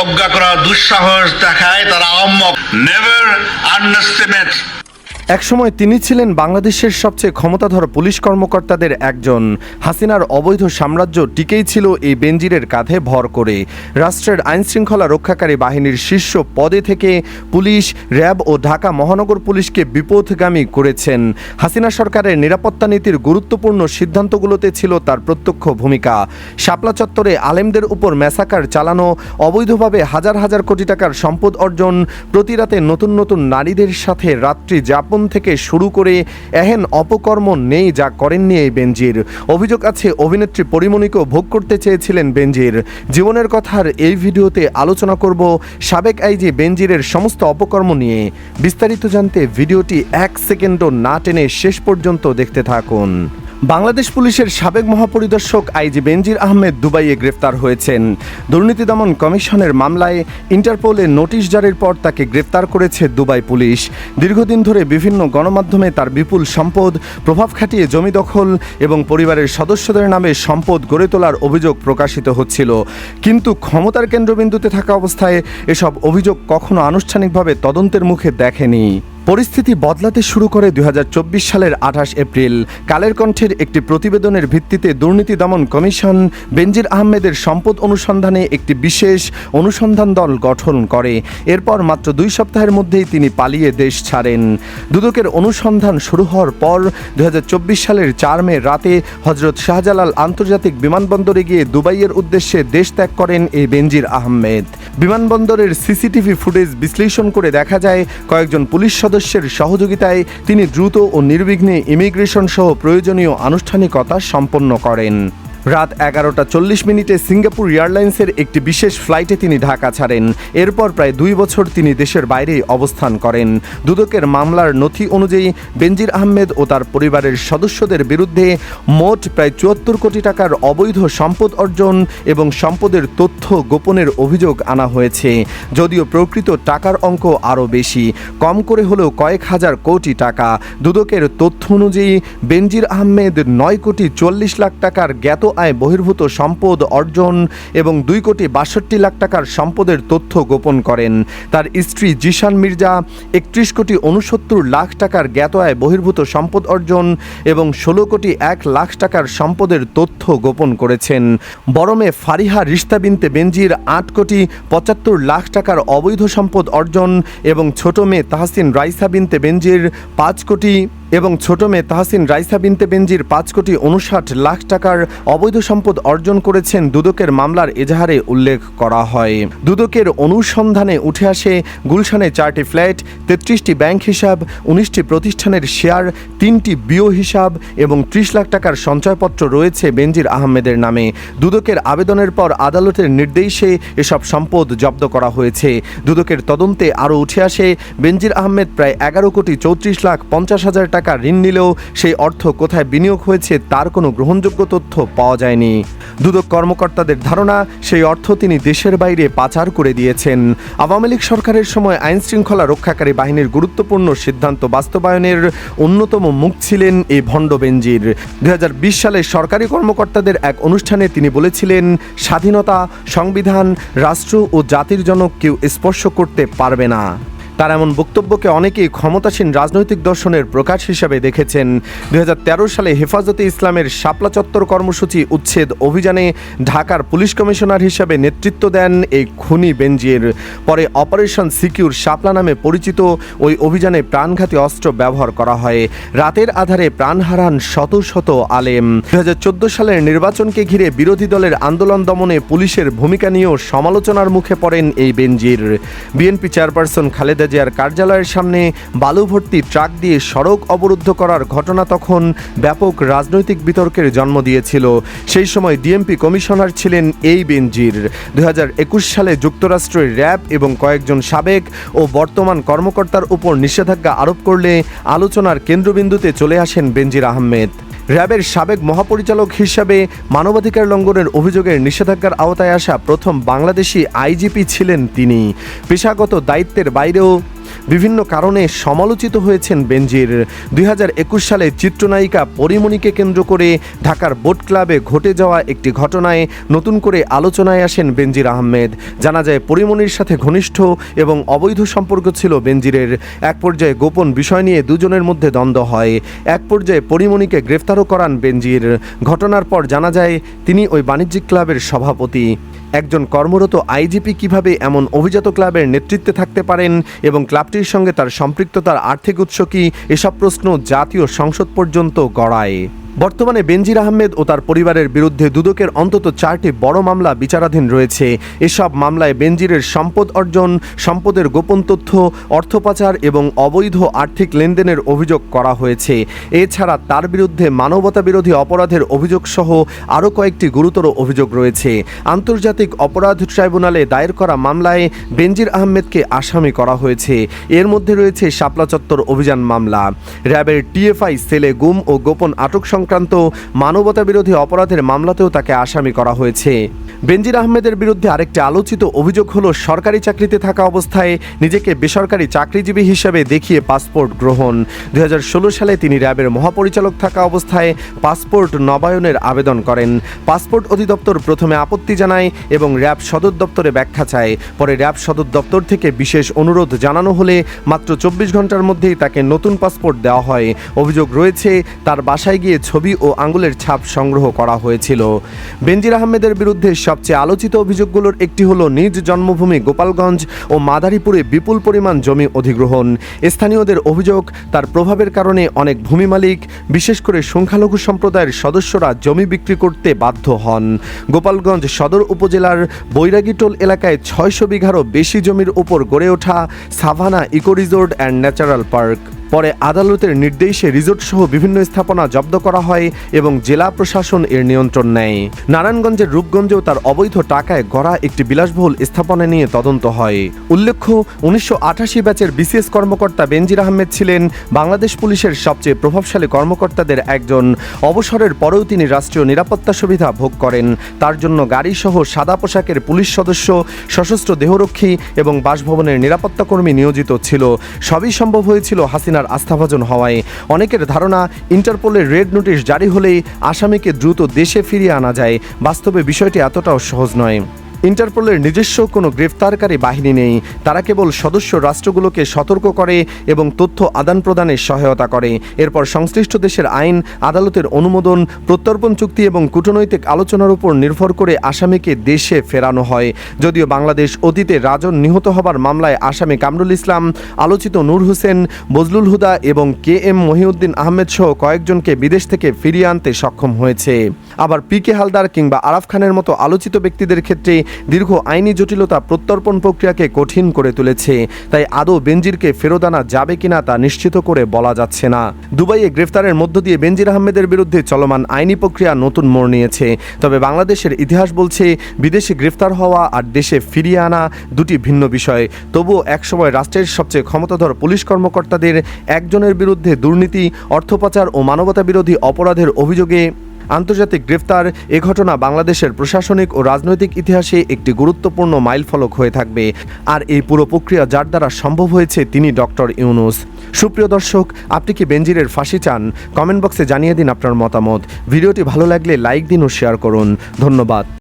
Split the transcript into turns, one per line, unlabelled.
অবজ্ঞা করার দুঃসাহস দেখায় তারা আহম্মক। Never underestimate.
একসময় তিনি ছিলেন বাংলাদেশের সবচেয়ে ক্ষমতাধর পুলিশ কর্মকর্তাদের একজন। হাসিনার অবৈধ সাম্রাজ্য টিকেই ছিল এই বেনজিরের কাঁধে ভর করে। রাষ্ট্রের আইনশৃঙ্খলা রক্ষাকারী বাহিনীর শীর্ষ পদে থেকে পুলিশ, র্যাব ও ঢাকা মহানগর পুলিশকে বিপথগামী করেছেন। হাসিনা সরকারের নিরাপত্তা নীতির গুরুত্বপূর্ণ সিদ্ধান্তগুলোতে ছিল তার প্রত্যক্ষ ভূমিকা। শাপলা চত্বরে আলেমদের উপর ম্যাসাকার চালানো, অবৈধভাবে হাজার হাজার কোটি টাকার সম্পদ অর্জন, প্রতি রাতে নতুন নতুন নারীদের সাথে রাত্রি যাপন থেকে শুরু করে এহেন অপকর্ম নেই যা করেননি এই বেনজির। অভিযোগ আছে অভিনেত্রী পরিমণিকেও ভোগ করতে চেয়েছিলেন বেনজির। জীবনের কথার এই ভিডিওতে আলোচনা করব সাবেক আইজি বেনজিরের সমস্ত অপকর্ম নিয়ে। বিস্তারিত জানতে ভিডিওটি 1 সেকেন্ডও না টেনে শেষ পর্যন্ত দেখতে থাকুন। বাংলাদেশ পুলিশের সাবেক মহাপরিদর্শক আইজি বেনজির আহমেদ দুবাইয়ে গ্রেফতার হয়েছেন। দুর্নীতি দমন কমিশনের মামলায় ইন্টারপোলে নোটিশ জারির পর তাকে গ্রেফতার করেছে দুবাই পুলিশ। দীর্ঘদিন ধরে বিভিন্ন গণমাধ্যমে তার বিপুল সম্পদ, প্রভাব খাটিয়ে জমি দখল এবং পরিবারের সদস্যদের নামে সম্পদ গড়ে তোলার অভিযোগ প্রকাশিত হচ্ছিল। কিন্তু ক্ষমতার কেন্দ্রবিন্দুতে থাকা অবস্থায় এসব অভিযোগ কখনো আনুষ্ঠানিকভাবে তদন্তের মুখে দেখেনি। পরিস্থিতি বদলাতে শুরু করে 2024 সালের 28 এপ্রিল। কালের কণ্ঠের একটি প্রতিবেদনের ভিত্তিতে দুর্নীতি দমন কমিশন বেনজির আহমেদের সম্পদ অনুসন্ধানে একটি বিশেষ অনুসন্ধান দল গঠন করে। এরপর মাত্র 2 সপ্তাহের মধ্যেই তিনি পালিয়ে দেশ ছাড়েন। দুদকের অনুসন্ধান শুরু হওয়ার পর 2024 সালের 4 মে রাতে হজরত শাহজালাল আন্তর্জাতিক বিমানবন্দরে গিয়ে দুবাইয়ের উদ্দেশ্যে দেশ ত্যাগ করেন এই বেনজির আহমেদ। বিমানবন্দরের সিসিটিভি ফুটেজ বিশ্লেষণ করে দেখা যায় কয়েকজন পুলিশ সদস্যের সহযোগিতায় তিনি দ্রুত ও নির্বিঘ্নে ইমিগ্রেশন সহ প্রয়োজনীয় আনুষ্ঠানিকতা সম্পন্ন করেন। রাত 11:40 সিঙ্গাপুর এয়ারলাইন্সের একটি বিশেষ ফ্লাইটে তিনি ঢাকা ছাড়েন। এরপর প্রায় 2 বছর তিনি দেশের বাইরে অবস্থান করেন। দুদকের মামলার নথি অনুযায়ী বেনজির আহমেদ ও তার পরিবারের সদস্যদের বিরুদ্ধে মোট প্রায় 74 কোটি টাকার অবৈধ সম্পদ অর্জন এবং সম্পদের তথ্য গোপনের অভিযোগ আনা হয়েছে। যদিও প্রকৃত টাকার অঙ্ক আরও বেশি, কম করে হলেও কয়েক হাজার কোটি টাকা। দুদকের তথ্য অনুযায়ী বেনজির আহমেদ 9 কোটি 40 লাখ টাকার জ্ঞাত আয় বহির্ভূত সম্পদ অর্জন এবং 2 কোটি 62 লাখ টাকার সম্পদের তথ্য গোপন করেন। তার স্ত্রী জিশান মির্জা 31 কোটি 69 লাখ টাকার জ্ঞাত আয় বহির্ভূত সম্পদ অর্জন এবং 16 কোটি 1 লাখ টাকার সম্পদের তথ্য গোপন করেছেন। বড় মেয়ে ফারিহা রিশতা বিনতে বেনজির 8 কোটি 75 লাখ টাকার অবৈধ সম্পদ অর্জন এবং ছোট মেয়ে তাহসিন রাইসা বিনতে বেনজির 5 কোটি 5 কোটি 59 লাখ টাকার অবৈধ সম্পদ অর্জন করেছেন দুদকের মামলার এজাহারে উল্লেখ করা হয়। দুদকের অনুসন্ধানে উঠে আসে গুলশানে 4টি ফ্ল্যাট, 33টি ব্যাংক হিসাব, 19টি প্রতিষ্ঠানের শেয়ার, 3টি বিও হিসাব এবং 30 লাখ টাকার সঞ্চয়পত্র রয়েছে বেনজির আহমেদের নামে। দুদকের আবেদনের পর আদালতের নির্দেশে এসব সম্পদ জব্দ করা হয়েছে। দুদকের তদন্তে আরও উঠে আসে বেনজির আহমেদ প্রায় 11 কোটি 34 লাখ 50 হাজার টাকা ঋণ নিলেও সেই অর্থ কোথায় বিনিয়োগ হয়েছে তার কোনো গ্রহণযোগ্য তথ্য পাওয়া যায়নি। দুদক কর্মকর্তাদের ধারণা সেই অর্থ তিনি দেশের বাইরে পাচার করে দিয়েছেন। আওয়ামী লীগ সরকারের সময় আইন শৃঙ্খলা রক্ষাকারী বাহিনীর গুরুত্বপূর্ণ সিদ্ধান্ত বাস্তবায়নের অন্যতম মুখ ছিলেন এই ভণ্ড বেনজির। 2020 সালে সরকারি কর্মকর্তাদের এক অনুষ্ঠানে তিনি বলেছিলেন, স্বাধীনতা, সংবিধান, রাষ্ট্র ও জাতির জনক কেউ স্পর্শ করতে পারবে না। তার এমন বক্তব্যকে অনেকেই ক্ষমতাসীন রাজনৈতিক দর্শনের প্রকাশ হিসাবে দেখেছেন। 2013 সালে হেফাজতে ইসলামের শাপলা চত্বর কর্মসূচি উচ্ছেদ অভিযানে ঢাকার পুলিশ কমিশনার হিসাবে নেতৃত্ব দেন এই খুনি বেনজির। পরে অপারেশন সিকিউর শাপলা নামে পরিচিত ওই অভিযানে প্রাণঘাতী অস্ত্র ব্যবহার করা হয়। রাতের আধারে প্রাণ হারান শত শত আলেম। 2014 সালের নির্বাচনকে ঘিরে বিরোধী দলের আন্দোলন দমনে পুলিশের ভূমিকা নিয়েও সমালোচনার মুখে পড়েন এই বেনজির। বিএনপি চেয়ারপারসন খালেদা জিয়ার কার্যালয়ের সামনে বালু ভর্তি ট্রাক দিয়ে সড়ক অবরুদ্ধ করার ঘটনা তখন ব্যাপক রাজনৈতিক বিতর্কের জন্ম দিয়েছিল। সেই সময় ডিএমপি কমিশনার ছিলেন এই বেনজির। 2021 সালে যুক্তরাষ্ট্রের র্যাব এবং কয়েকজন সাবেক ও বর্তমান কর্মকর্তার উপর নিষেধাজ্ঞা আরোপ করলে আলোচনার কেন্দ্রবিন্দুতে চলে আসেন বেনজির আহমেদ। র্যাবের সাবেক মহাপরিচালক হিসাবে মানবাধিকার লঙ্ঘনের অভিযোগের নিষেধাজ্ঞার আওতায় আসা প্রথম বাংলাদেশি আইজিপি ছিলেন তিনি। পেশাগত দায়িত্বের বাইরেও বিভিন্ন কারণে সমালোচিত হয়েছেন বেনজির। 2021 সালে চিত্রনায়িকা পরিমণিকে কেন্দ্র করে ঢাকার বোট ক্লাবে ঘটে যাওয়া একটি ঘটনায় নতুন করে আলোচনায় আসেন বেনজির আহমেদ। জানা যায় পরিমণির সাথে ঘনিষ্ঠ এবং অবৈধ সম্পর্ক ছিল বেনজিরের। এক পর্যায়ে গোপন বিষয় নিয়ে দুজনের মধ্যে দ্বন্দ্ব হয়। এক পর্যায়ে পরিমণিকে গ্রেফতারও করান বেনজির। ঘটনার পর জানা যায় তিনি ওই বাণিজ্যিক ক্লাবের সভাপতি। একজন কর্মরত আইজিপি কিভাবে এমন অভিজাত ক্লাবের নেতৃত্বে থাকতে পারেন এবং ক্লাবটির সঙ্গে তার সম্পৃক্ততার আর্থিক উৎস কি, এসব প্রশ্ন জাতীয় সংসদ পর্যন্ত গড়ায়। বর্তমানে বেনজির আহমেদ ও তার পরিবারের বিরুদ্ধে দুদকের অন্তত 4টি বড় মামলা বিচারাধীন রয়েছে। এসব মামলায় বেনজিরের সম্পদ অর্জন, সম্পদের গোপন তথ্য, অর্থ পাচার এবং অবৈধ আর্থিক লেনদেনের অভিযোগ করা হয়েছে। এছাড়া তার বিরুদ্ধে মানবতাবিরোধী অপরাধের অভিযোগ সহ আরও কয়েকটি গুরুতর অভিযোগ রয়েছে। আন্তর্জাতিক অপরাধ ট্রাইব্যুনালে দায়ের করা মামলায় বেনজির আহমেদকে আসামি করা হয়েছে। এর মধ্যে রয়েছে শাপলা চত্বর অভিযান মামলা, র্যাবের টিএফআই সেলে গুম ও গোপন আটক সংক্রান্ত মানবতাবিরোধী অপরাধের মামলাতেও তাকে আসামি করা হয়েছে। বেনজির আহমেদের বিরুদ্ধে আরেকটি আলোচিত অভিযোগ হলো সরকারি চাকরিতে থাকা অবস্থায় নিজেকে বেসরকারি চাকরিজীবী হিসেবে দেখিয়ে পাসপোর্ট গ্রহণ। 2016 সালে তিনি র্যাবের মহাপরিচালক থাকা অবস্থায় পাসপোর্ট নবায়নের আবেদন করেন। পাসপোর্ট অধিদপ্তর প্রথমে আপত্তি জানায় এবং র্যাব সদর দপ্তরে ব্যাখ্যা চায়। পরে র্যাব সদর দপ্তর থেকে বিশেষ অনুরোধ জানানো হলে মাত্র 24 ঘন্টার মধ্যেই তাকে নতুন পাসপোর্ট দেওয়া হয়। অভিযোগ রয়েছে তার বাসায় গিয়ে ছবি ও আঙুলের ছাপ সংগ্রহ করা হয়েছিল। বেনজির আহমেদের বিরুদ্ধে সবচেয়ে আলোচিত অভিযোগগুলোর একটি হলো নিজ জন্মভূমি গোপালগঞ্জ ও মাদারীপুরে বিপুল পরিমাণ জমি অধিগ্রহণ। স্থানীয়দের অভিযোগ তার প্রভাবের কারণে অনেক ভূমি মালিক, বিশেষ করে সংখ্যালঘু সম্প্রদায়ের সদস্যরা জমি বিক্রি করতে বাধ্য হন। গোপালগঞ্জ সদর উপজেলার বৈরাগীটোল এলাকায় 600 বিঘারও বেশি জমির উপর গড়ে ওঠা Savanna eco resort and natural park. পরে আদালতের নির্দেশে রিসোর্ট সহ বিভিন্ন স্থাপনা জব্দ করা হয় এবং জেলা প্রশাসন এর নিয়ন্ত্রণ নেয়। নারায়ণগঞ্জের রূপগঞ্জেও তার অবৈধ টাকায় গড়া একটি বিলাসবহুল স্থাপনা নিয়ে তদন্ত হয়। উল্লেখ্য, 1988 ব্যাচের বিসিএস কর্মকর্তা বেনজির আহমেদ ছিলেন বাংলাদেশ পুলিশের সবচেয়ে প্রভাবশালী কর্মকর্তাদের একজন। অবসরের পরেও তিনি রাষ্ট্রীয় নিরাপত্তা সুবিধা ভোগ করেন। তার জন্য গাড়িসহ সাদা পোশাকের পুলিশ সদস্য, সশস্ত্র দেহরক্ষী এবং বাসভবনের নিরাপত্তা কর্মী নিয়োজিত ছিল। সবই সম্ভব হয়েছিল হাসিনার আস্থাভাজন হওয়ায়। অনেকের ধারণা ইন্টারপোলের রেড নোটিশ জারি হলেই আসামিকে দ্রুত দেশে ফিরিয়ে আনা যায়। বাস্তবে বিষয়টি এতটাও সহজ নয়। ইন্টারপোলের নিজস্ব কোনো গ্রেফতারকারী বাহিনী নেই। তারা কেবল সদস্য রাষ্ট্রগুলোকে সতর্ক করে এবং তথ্য আদান প্রদানে সহায়তা করে। এরপর সংশ্লিষ্ট দেশের আইন, আদালতের অনুমোদন, প্রত্যর্পণ চুক্তি এবং কূটনৈতিক আলোচনার উপর নির্ভর করে আসামিকে দেশে ফেরানো হয়। যদিও বাংলাদেশ অতীতে রাজন নিহত হবার মামলায় আসামি কামরুল ইসলাম, আলোচিত নূর হোসেন, বজলুল হুদা এবং KM মহিউদ্দিন আহমেদ সহ কয়েকজনকে বিদেশ থেকে ফিরিয়ে আনতে সক্ষম হয়েছে। আবার PK হালদার কিংবা আরাফ খানের মতো আলোচিত ব্যক্তিদের ক্ষেত্রে দীর্ঘ আইনি জটিলতা প্রত্যর্পণ প্রক্রিয়াকে কঠিন করে তুলেছে। তাই আদৌ বেনজিরকে ফেরত আনা যাবে কিনা তা নিশ্চিত করে বলা যাচ্ছে না। দুবাইয়ে গ্রেফতারের মধ্য দিয়ে বেনজির আহমেদের বিরুদ্ধে চলমান আইনি প্রক্রিয়া নতুন মোড় নিয়েছে। তবে বাংলাদেশের ইতিহাস বলছে বিদেশে গ্রেফতার হওয়া আর দেশে ফিরিয়ে আনা দুটি ভিন্ন বিষয়। তবুও একসময় রাষ্ট্রের সবচেয়ে ক্ষমতাধর পুলিশ কর্মকর্তাদের একজনের বিরুদ্ধে দুর্নীতি, অর্থ পাচার ও মানবতাবিরোধী অপরাধের অভিযোগে আন্তর্জাতিক গ্রেফতার, এ ঘটনা বাংলাদেশের প্রশাসনিক ও রাজনৈতিক ইতিহাসে একটি গুরুত্বপূর্ণ মাইলফলক হয়ে থাকবে। আর এই পুরো প্রক্রিয়া যার দ্বারা সম্ভব হয়েছে তিনি ডক্টর ইউনূস। সুপ্রিয় দর্শক, আপনি কি বেনজিরের ফাঁসি চান? কমেন্ট বক্সে জানিয়ে দিন আপনার মতামত। ভিডিওটি ভালো লাগলে লাইক দিন ও শেয়ার করুন। ধন্যবাদ।